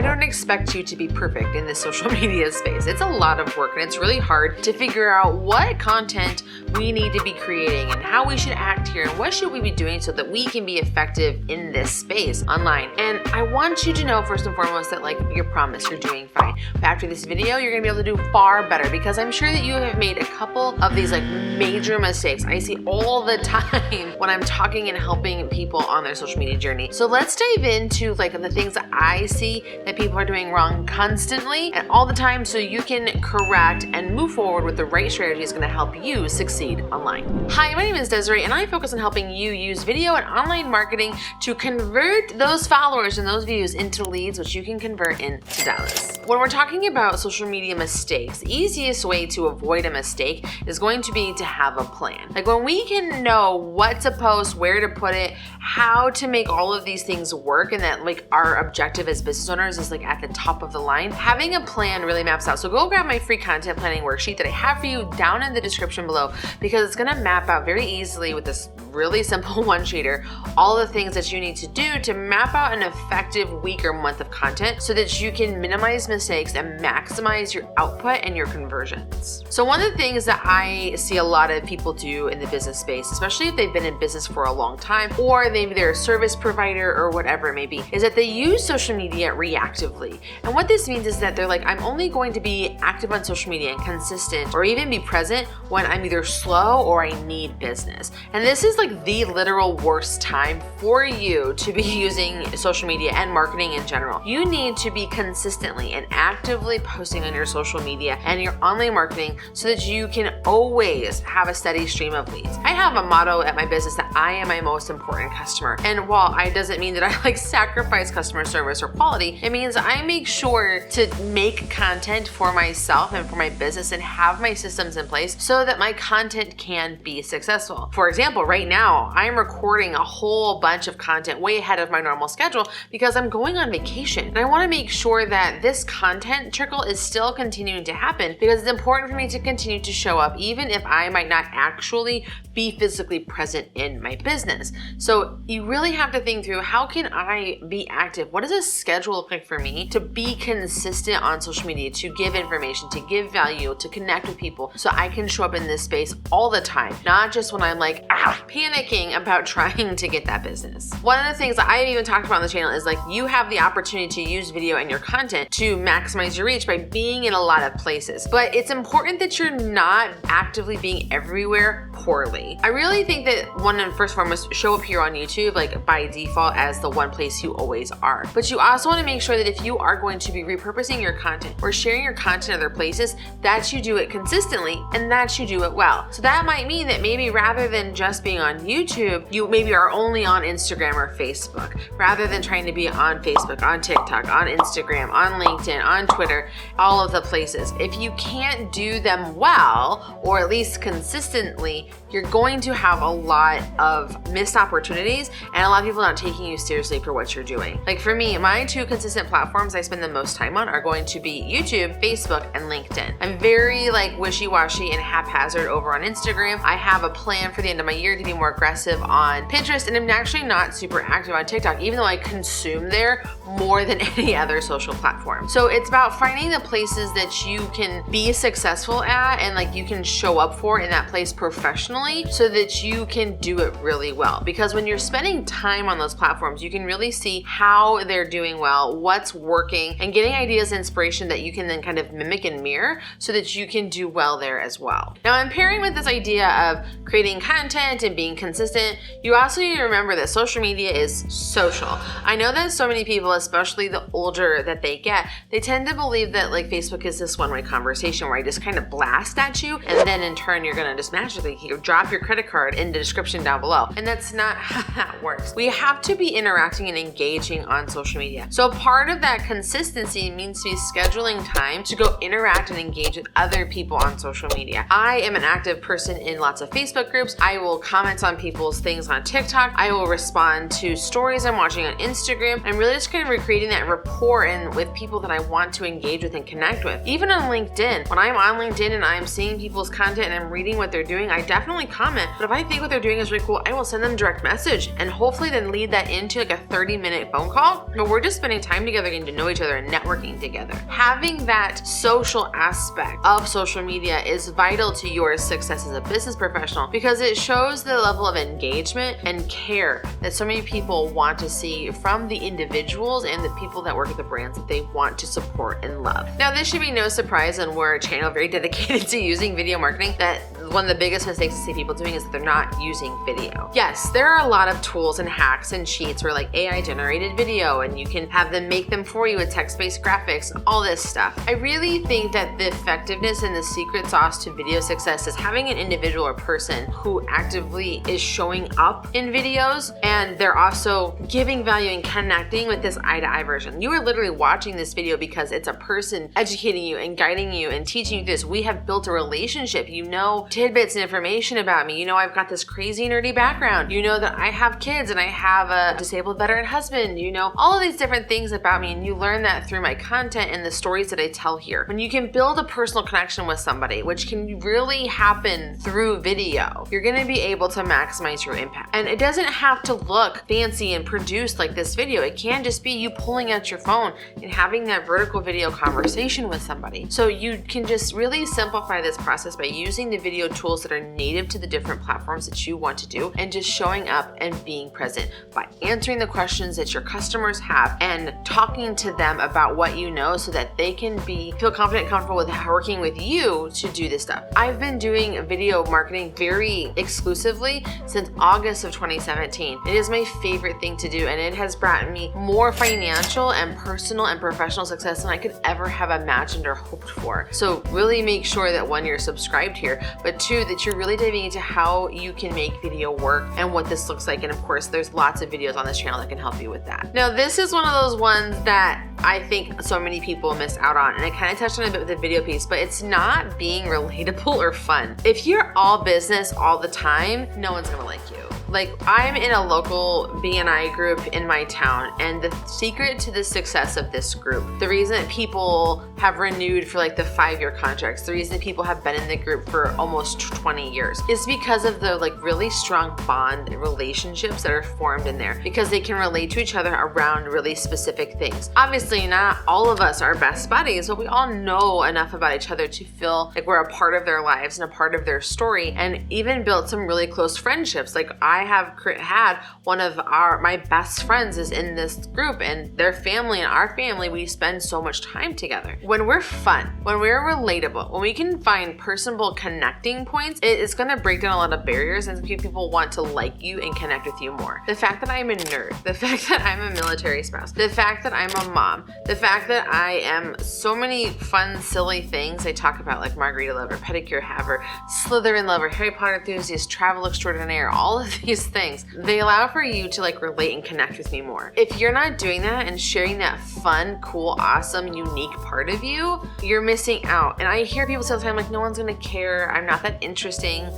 I don't expect you to be perfect in this social media space. It's a lot of work and it's really hard to figure out what content we need to be creating and how we should act here and what should we be doing so that we can be effective in this space online. And I want you to know first and foremost that you promise you're doing fine. But after this video, you're gonna be able to do far better because I'm sure that you have made a couple of these major mistakes I see all the time when I'm talking and helping people on their social media journey. So let's dive into the things that I see that people are doing wrong constantly and all the time so you can correct and move forward with the right strategy is going to help you succeed online. Hi, my name is Desiree and I focus on helping you use video and online marketing to convert those followers and those views into leads, which you can convert into dollars. When we're talking about social media mistakes, the easiest way to avoid a mistake is going to be to have a plan. When we can know what to post, where to put it, how to make all of these things work, and that our objective as business owners is at the top of the line, having a plan really maps out. So go grab my free content planning worksheet that I have for you down in the description below because it's gonna map out very easily with this really simple one-sheeter all the things that you need to do to map out an effective week or month of content so that you can minimize mistakes and maximize your output and your conversions. So one of the things that I see a lot of people do in the business space, especially if they've been in business for a long time or maybe they're a service provider or whatever it may be, is that they use social media reactively. And what this means is that they're I'm only going to be active on social media and consistent or even be present when I'm either slow or I need business. And this is the literal worst time for you to be using social media and marketing in general. You need to be consistently and actively posting on your social media and your online marketing so that you can always have a steady stream of leads. I have a motto at my business that I am my most important customer. And while it doesn't mean that I sacrifice customer service or quality, it means I make sure to make content for myself and for my business and have my systems in place so that my content can be successful. For example, right now, I'm recording a whole bunch of content way ahead of my normal schedule because I'm going on vacation. And I want to make sure that this content trickle is still continuing to happen because it's important for me to continue to show up even if I might not actually be physically present in my business. So you really have to think through, how can I be active? What does a schedule look like for me to be consistent on social media, to give information, to give value, to connect with people so I can show up in this space all the time, not just when I'm panicking about trying to get that business. One of the things that I've even talked about on the channel is you have the opportunity to use video and your content to maximize your reach by being in a lot of places. But it's important that you're not actively being everywhere poorly. I really think that first and foremost, show up here on YouTube by default as the one place you always are. But you also want to make sure that if you are going to be repurposing your content or sharing your content other places, that you do it consistently and that you do it well. So that might mean that maybe rather than just being on YouTube, you maybe are only on Instagram or Facebook, rather than trying to be on Facebook, on TikTok, on Instagram, on LinkedIn, on Twitter, all of the places. If you can't do them well, or at least consistently, you're going to have a lot of missed opportunities and a lot of people not taking you seriously for what you're doing. For me, my two consistent platforms I spend the most time on are going to be YouTube, Facebook, and LinkedIn. I'm very wishy-washy and haphazard over on Instagram. I have a plan for the end of my year to be more aggressive on Pinterest, and I'm actually not super active on TikTok, even though I consume there more than any other social platform. So it's about finding the places that you can be successful at and you can show up for in that place professionally so that you can do it really well. Because when you're spending time on those platforms, you can really see how they're doing well, what's working, and getting ideas and inspiration that you can then kind of mimic and mirror so that you can do well there as well. Now, I'm pairing with this idea of creating content and being consistent. You also need to remember that social media is social. I know that so many people, especially the older that they get, they tend to believe that Facebook is this one-way conversation where I just kind of blast at you and then in turn you're gonna just magically drop your credit card in the description down below. And that's not how that works. We have to be interacting and engaging on social media. So part of that consistency means to be scheduling time to go interact and engage with other people on social media. I am an active person in lots of Facebook groups. I will comment comments on people's things on TikTok. I will respond to stories I'm watching on Instagram. I'm really just kind of recreating that rapport and with people that I want to engage with and connect with. Even on LinkedIn, when I'm on LinkedIn and I'm seeing people's content and I'm reading what they're doing, I definitely comment. But if I think what they're doing is really cool, I will send them a direct message and hopefully then lead that into like a 30-minute phone call. But we're just spending time together, getting to know each other and networking together. Having that social aspect of social media is vital to your success as a business professional because it shows the level of engagement and care that so many people want to see from the individuals and the people that work at the brands that they want to support and love. Now, this should be no surprise, and we're a channel very dedicated to using video marketing, that one of the biggest mistakes I see people doing is that they're not using video. Yes, there are a lot of tools and hacks and cheats where like AI generated video and you can have them make them for you with text-based graphics, all this stuff. I really think that the effectiveness and the secret sauce to video success is having an individual or person who actively is showing up in videos and they're also giving value and connecting with this eye-to-eye version. You are literally watching this video because it's a person educating you and guiding you and teaching you this. We have built a relationship. You know tidbits and information about me. You know I've got this crazy nerdy background. You know that I have kids and I have a disabled veteran husband. You know all of these different things about me, and you learn that through my content and the stories that I tell here. When you can build a personal connection with somebody, which can really happen through video, you're gonna be able to maximize your impact. And it doesn't have to look fancy and produced like this video. It can just be you pulling out your phone and having that vertical video conversation with somebody. So you can just really simplify this process by using the video tools that are native to the different platforms that you want to do and just showing up and being present by answering the questions that your customers have and talking to them about what you know so that they can feel confident and comfortable with working with you to do this stuff. I've been doing video marketing very exclusively since August of 2017. It is my favorite thing to do, and it has brought me more financial and personal and professional success than I could ever have imagined or hoped for. So really make sure that one, you're subscribed here, but two, that you're really diving into how you can make video work and what this looks like. And of course, there's lots of videos on this channel that can help you with that. Now, this is one of those ones that I think so many people miss out on, and I kind of touched on it a bit with the video piece, but it's not being relatable or fun. If you're all business all the time, no one's gonna like you. Like, I'm in a local BNI group in my town, and the secret to the success of this group, the reason that people have renewed for like the 5-year contracts, the reason that people have been in the group for almost 20 years is because of the like really strong bond and relationships that are formed in there, because they can relate to each other around really specific things. Obviously, not all of us are best buddies, but we all know enough about each other to feel like we're a part of their lives and a part of their story, and even built some really close friendships. Like, I have had one of my best friends is in this group, and their family and our family, we spend so much time together. When we're fun, when we're relatable, when we can find personable connecting points, it's gonna break down a lot of barriers and people want to like you and connect with you more. The fact that I'm a nerd, the fact that I'm a military spouse, the fact that I'm a mom, the fact that I am so many fun, silly things I talk about, like margarita lover, pedicure haver, Slytherin lover, Harry Potter enthusiast, travel extraordinaire, all of these things, they allow for you to like relate and connect with me more. If you're not doing that and sharing that fun, cool, awesome, unique part of you, you're missing out. And I hear people say all the time, like, no one's gonna care, I'm not that interesting.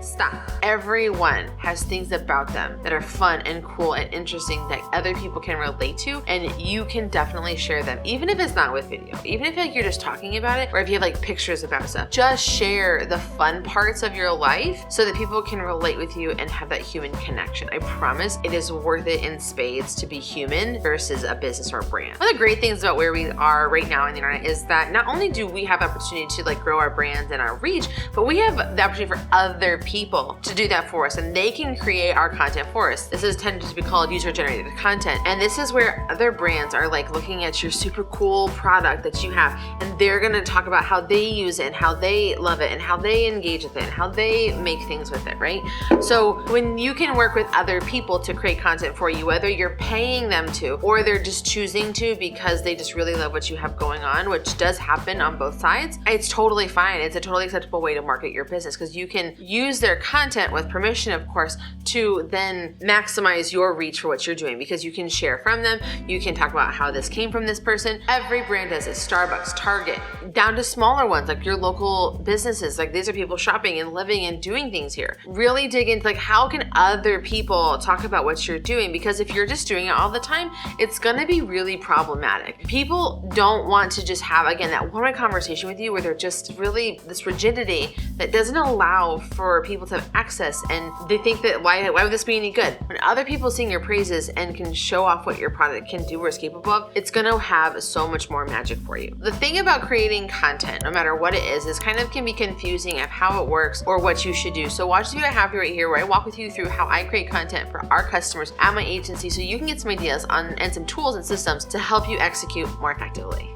Stop. Everyone has things about them that are fun and cool and interesting that other people can relate to, and you can definitely share them, even if it's not with video, even if like you're just talking about it, or if you have like pictures about stuff. Just share the fun parts of your life so that people can relate with you and have that human connection. I promise it is worth it in spades to be human versus a business or a brand. One of the great things about where we are right now on the internet is that not only do we have the opportunity to like grow our brands and our reach, but we have the opportunity for other people to do that for us, and they can create our content for us. This is tended to be called user-generated content, and this is where other brands are like looking at your super cool product that you have, and they're gonna talk about how they use it and how they love it and how they engage with it and how they make things with it, right? So when you can work with other people to create content for you, whether you're paying them to or they're just choosing to because they just really love what you have going on, which does happen on both sides, it's totally fine. It's a totally acceptable way to market your business because you can use their content with permission, of course, to then maximize your reach for what you're doing, because you can share from them. You can talk about how this came from this person. Every brand does it. Starbucks, Target, down to smaller ones like your local businesses. Like, these are people shopping and living and doing things here. Really dig into like, how can other people talk about what you're doing? Because if you're just doing it all the time, it's gonna be really problematic. People don't want to just have, again, that one-on-one conversation with you where they're just really this rigidity that doesn't allow for people to have access, and they think that why would this be any good? When other people sing your praises and can show off what your product can do or is capable of, it's gonna have so much more magic for you. The thing about creating content, no matter what it is kind of can be confusing of how it works or what you should do. So watch the video I have right here where I walk with you through how I create content for our customers at my agency, so you can get some ideas on and some tools and systems to help you execute more effectively.